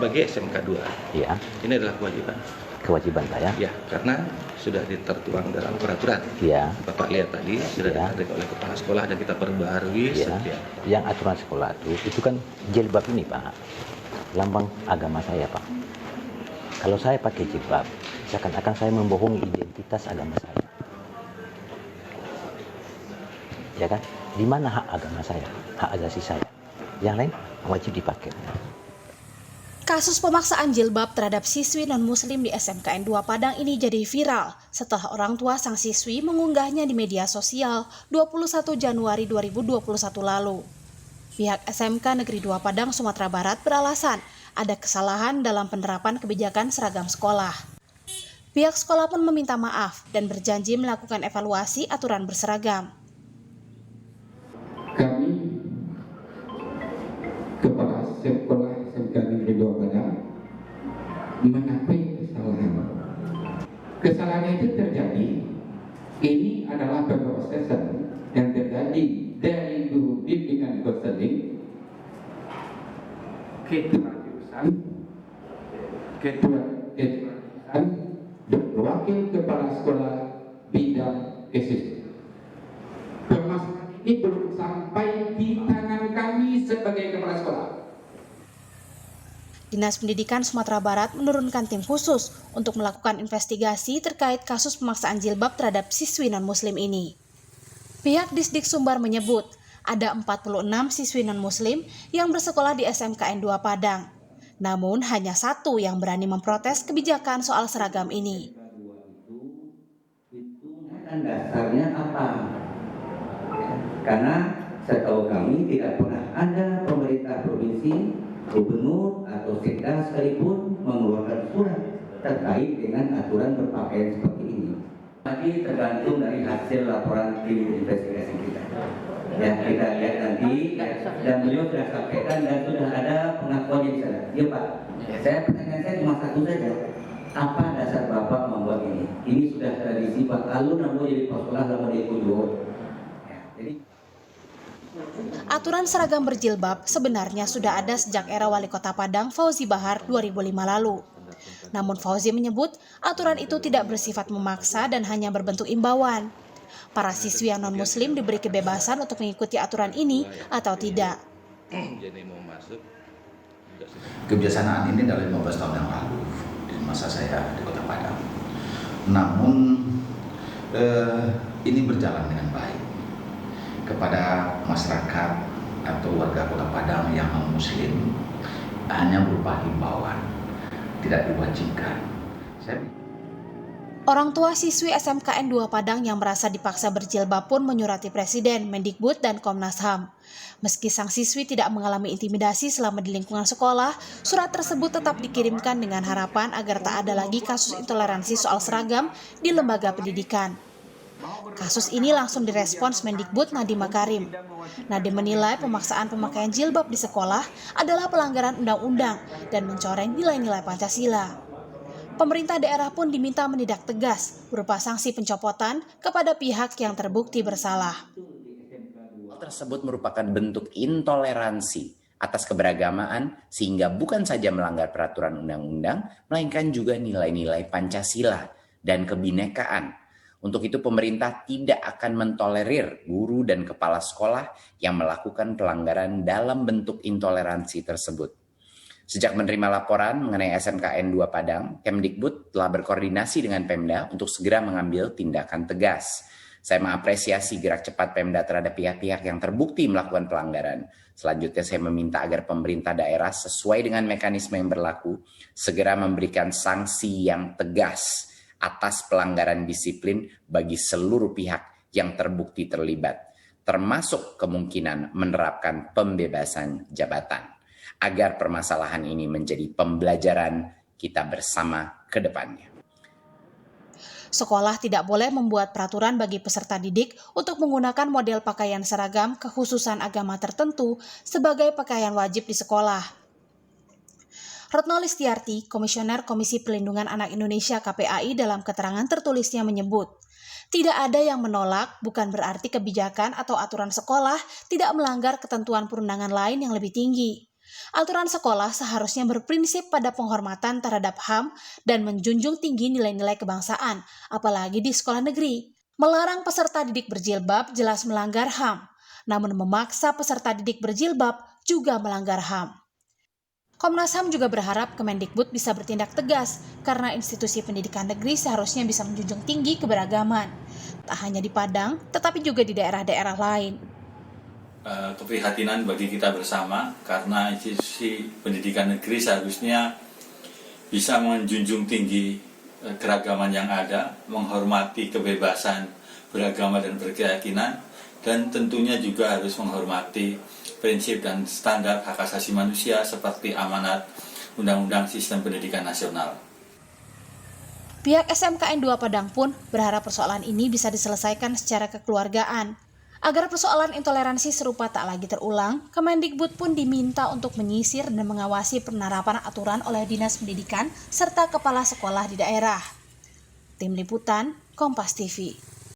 bagi SMK 2. Ya, Ini adalah kewajiban. kewajiban Pak ya. Ya, karena sudah tertuang dalam peraturan. Ya, Bapak lihat tadi sudah Ya. ditarik oleh kepala sekolah dan kita perbarui ya. setiap. Yang aturan sekolah itu kan jilbab ini Pak, lambang agama saya Pak. Kalau saya pakai jilbab, seakan-akan saya membohongi identitas agama saya. Ya kan? Di mana hak agama saya, hak asasi saya? Yang lain wajib dipakai. Kasus pemaksaan jilbab terhadap siswi non-muslim di SMKN 2 Padang ini jadi viral setelah orang tua sang siswi mengunggahnya di media sosial 21 Januari 2021 lalu. Pihak SMK Negeri 2 Padang, Sumatera Barat beralasan ada kesalahan dalam penerapan kebijakan seragam sekolah. Pihak sekolah pun meminta maaf dan berjanji melakukan evaluasi aturan berseragam. Kami kepala sekolah SMK Negeri 2 Padang mengakui kesalahan. Kesalahan itu terjadi. Ini adalah pemrosesan yang terjadi dari guru bimbingan konseling, ketua jurusan, dan wakil kepala sekolah bidang SSD. Permasalahan ini belum sampai di tangan kami sebagai kepala sekolah. Dinas Pendidikan Sumatera Barat menurunkan tim khusus untuk melakukan investigasi terkait kasus pemaksaan jilbab terhadap siswi non-muslim ini. Pihak Disdik Sumbar menyebut ada 46 siswi non-muslim yang bersekolah di SMKN 2 Padang. Namun hanya satu yang berani memprotes kebijakan soal seragam ini. Dan dasarnya apa? Karena setahu kami tidak pernah ada pemerintah provinsi, gubernur atau sekda sekalipun mengeluarkan surat terkait dengan aturan berpakaian seperti ini. Nanti tergantung dari hasil laporan tim investigasi kita. Ya, kita lihat nanti dan beliau sudah sampaikan dan sudah ada pengakuan di sana. Ya Pak, pertanyaan saya cuma satu saja. Apa dasar Bapak membuat ini? Ini sudah tradisi Pak. Lalu namun jadi sekolah lalu dia kunjung. Jadi Aturan seragam berjilbab sebenarnya sudah ada sejak era Wali Kota Padang Fauzi Bahar 2005 lalu. Namun Fauzi menyebut aturan itu tidak bersifat memaksa dan hanya berbentuk imbauan. Para siswi yang non-muslim diberi kebebasan untuk mengikuti aturan ini atau tidak. Kebiasaan ini dari 15 tahun yang lalu di masa saya di Kota Padang. Namun ini berjalan dengan baik kepada masyarakat atau warga Kota Padang yang non-muslim hanya berupa himbauan, tidak diwajibkan. Orang tua siswi SMKN 2 Padang yang merasa dipaksa berjilbab pun menyurati Presiden, Mendikbud, dan Komnas HAM. Meski sang siswi tidak mengalami intimidasi selama di lingkungan sekolah, surat tersebut tetap dikirimkan dengan harapan agar tak ada lagi kasus intoleransi soal seragam di lembaga pendidikan. Kasus ini langsung direspons Mendikbud Nadiem Makarim. Nadiem menilai pemaksaan pemakaian jilbab di sekolah adalah pelanggaran undang-undang dan mencoreng nilai-nilai Pancasila. Pemerintah daerah pun diminta menindak tegas berupa sanksi pencopotan kepada pihak yang terbukti bersalah. Hal tersebut merupakan bentuk intoleransi atas keberagamaan sehingga bukan saja melanggar peraturan undang-undang, melainkan juga nilai-nilai Pancasila dan kebinekaan. Untuk itu pemerintah tidak akan mentolerir guru dan kepala sekolah yang melakukan pelanggaran dalam bentuk intoleransi tersebut. Sejak menerima laporan mengenai SMKN 2 Padang, Kemdikbud telah berkoordinasi dengan Pemda untuk segera mengambil tindakan tegas. Saya mengapresiasi gerak cepat Pemda terhadap pihak-pihak yang terbukti melakukan pelanggaran. Selanjutnya saya meminta agar pemerintah daerah sesuai dengan mekanisme yang berlaku, segera memberikan sanksi yang tegas atas pelanggaran disiplin bagi seluruh pihak yang terbukti terlibat, termasuk kemungkinan menerapkan pembebasan jabatan, agar permasalahan ini menjadi pembelajaran kita bersama ke depannya. Sekolah tidak boleh membuat peraturan bagi peserta didik untuk menggunakan model pakaian seragam kekhususan agama tertentu sebagai pakaian wajib di sekolah. Retno Listiarti, Komisioner Komisi Pelindungan Anak Indonesia KPAI dalam keterangan tertulisnya menyebut, tidak ada yang menolak bukan berarti kebijakan atau aturan sekolah tidak melanggar ketentuan perundangan lain yang lebih tinggi. Aturan sekolah seharusnya berprinsip pada penghormatan terhadap HAM dan menjunjung tinggi nilai-nilai kebangsaan, apalagi di sekolah negeri. Melarang peserta didik berjilbab jelas melanggar HAM, namun memaksa peserta didik berjilbab juga melanggar HAM. Komnas HAM juga berharap Kemendikbud bisa bertindak tegas karena institusi pendidikan negeri seharusnya bisa menjunjung tinggi keberagaman, tak hanya di Padang, tetapi juga di daerah-daerah lain. Keprihatinan bagi kita bersama karena institusi pendidikan negeri seharusnya bisa menjunjung tinggi keragaman yang ada, menghormati kebebasan beragama dan berkeyakinan, dan tentunya juga harus menghormati prinsip dan standar hak asasi manusia seperti amanat Undang-Undang Sistem Pendidikan Nasional. Pihak SMKN 2 Padang pun berharap persoalan ini bisa diselesaikan secara kekeluargaan. Agar persoalan intoleransi serupa tak lagi terulang, Kemendikbud pun diminta untuk menyisir dan mengawasi penerapan aturan oleh Dinas Pendidikan serta kepala sekolah di daerah. Tim Liputan, Kompas TV.